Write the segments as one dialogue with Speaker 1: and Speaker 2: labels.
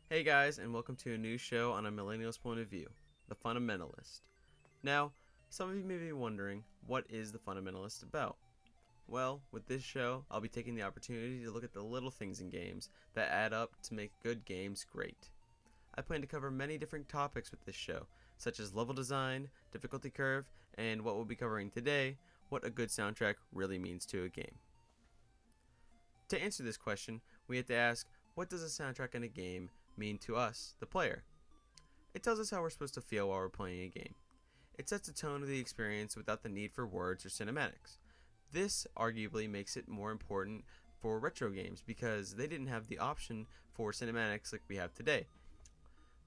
Speaker 1: Hey guys, and welcome to a new show on a Millennials point of view, the Fundamentalist. Now, some of you may be wondering, what is the Fundamentalist about? Well, with this show, I'll be taking the opportunity to look at the little things in games that add up to make good games great. I plan to cover many different topics with this show, such as level design, difficulty curve, and what we'll be covering today, what a good soundtrack really means to a game. To answer this question, we have to ask, what does a soundtrack in a game mean to us, the player? It tells us how we're supposed to feel while we're playing a game. It sets the tone of the experience without the need for words or cinematics. This arguably makes it more important for retro games because they didn't have the option for cinematics like we have today.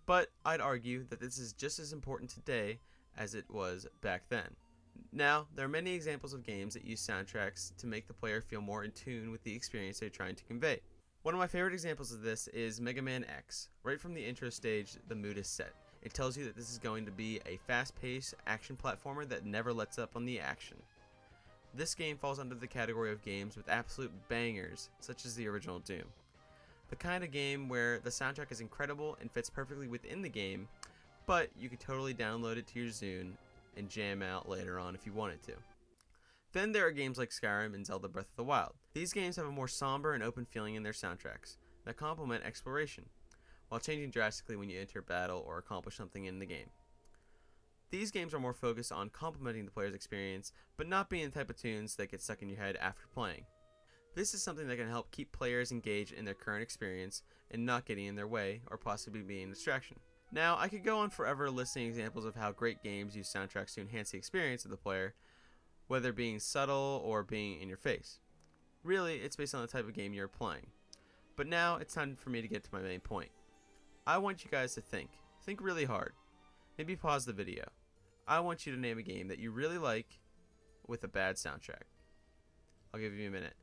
Speaker 1: But I'd argue that this is just as important today as it was back then. Now, there are many examples of games that use soundtracks to make the player feel more in tune with the experience they're trying to convey. One of my favorite examples of this is Mega Man X. Right from the intro stage, the mood is set. It tells you that this is going to be a fast-paced action platformer that never lets up on the action. This game falls under the category of games with absolute bangers, such as the original Doom. The kind of game where the soundtrack is incredible and fits perfectly within the game, but you could totally download it to your Zune and jam out later on if you wanted to. Then there are games like Skyrim and Zelda Breath of the Wild. These games have a more somber and open feeling in their soundtracks that complement exploration, while changing drastically when you enter battle or accomplish something in the game. These games are more focused on complementing the player's experience, but not being the type of tunes that get stuck in your head after playing. This is something that can help keep players engaged in their current experience and not getting in their way or possibly being a distraction. Now, I could go on forever listing examples of how great games use soundtracks to enhance the experience of the player, whether being subtle or being in your face. Really, it's based on the type of game you're playing. But now, it's time for me to get to my main point. I want you guys to think really hard. Maybe pause the video. I want you to name a game that you really like with a bad soundtrack. I'll give you a minute.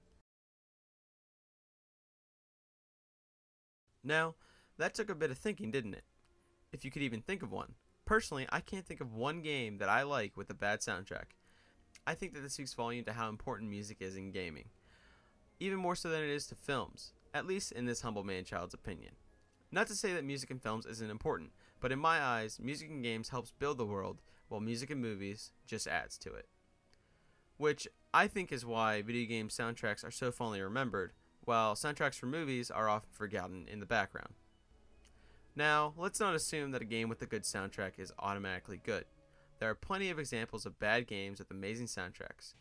Speaker 1: Now, that took a bit of thinking, didn't it? If you could even think of one. Personally, I can't think of one game that I like with a bad soundtrack. I think that this speaks volume to how important music is in gaming. Even more so than it is to films, at least in this humble man-child's opinion. Not to say that music in films isn't important, but in my eyes, music in games helps build the world, while music in movies just adds to it. Which I think is why video game soundtracks are so fondly remembered, while soundtracks for movies are often forgotten in the background. Now, let's not assume that a game with a good soundtrack is automatically good. There are plenty of examples of bad games with amazing soundtracks.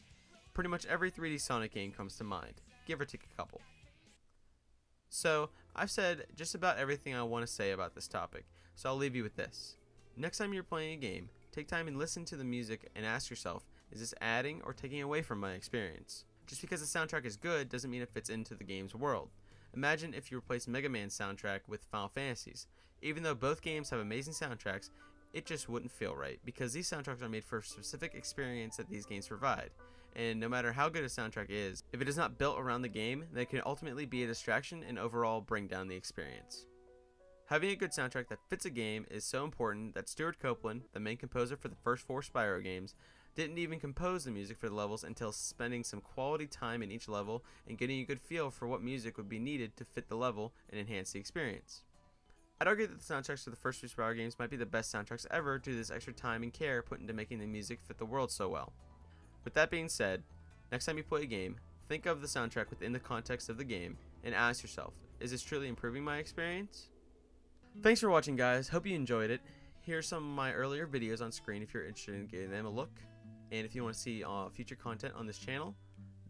Speaker 1: Pretty much every 3D Sonic game comes to mind, give or take a couple. So, I've said just about everything I want to say about this topic, so I'll leave you with this. Next time you're playing a game, take time and listen to the music and ask yourself, is this adding or taking away from my experience? Just because the soundtrack is good doesn't mean it fits into the game's world. Imagine if you replaced Mega Man's soundtrack with Final Fantasy's. Even though both games have amazing soundtracks, it just wouldn't feel right, because these soundtracks are made for a specific experience that these games provide. And no matter how good a soundtrack is, if it is not built around the game, then it can ultimately be a distraction and overall bring down the experience. Having a good soundtrack that fits a game is so important that Stuart Copeland, the main composer for the first 4 Spyro games, didn't even compose the music for the levels until spending some quality time in each level and getting a good feel for what music would be needed to fit the level and enhance the experience. I'd argue that the soundtracks for the first 2 Spyro games might be the best soundtracks ever due to this extra time and care put into making the music fit the world so well. With that being said, next time you play a game, think of the soundtrack within the context of the game and ask yourself, is this truly improving my experience? Thanks for watching, guys. Hope you enjoyed it. Here are some of my earlier videos on screen if you're interested in giving them a look. And if you want to see future content on this channel,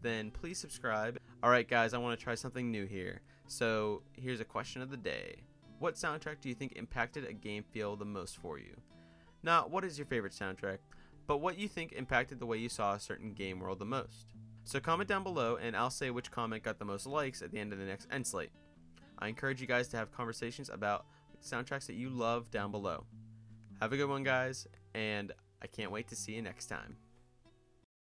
Speaker 1: then please subscribe. Alright guys, I want to try something new here. So here's a question of the day. What soundtrack do you think impacted a game feel the most for you? Not what is your favorite soundtrack, but what you think impacted the way you saw a certain game world the most. So comment down below and I'll say which comment got the most likes at the end of the next end slate. I encourage you guys to have conversations about soundtracks that you love down below. Have a good one, guys, and I can't wait to see you next time.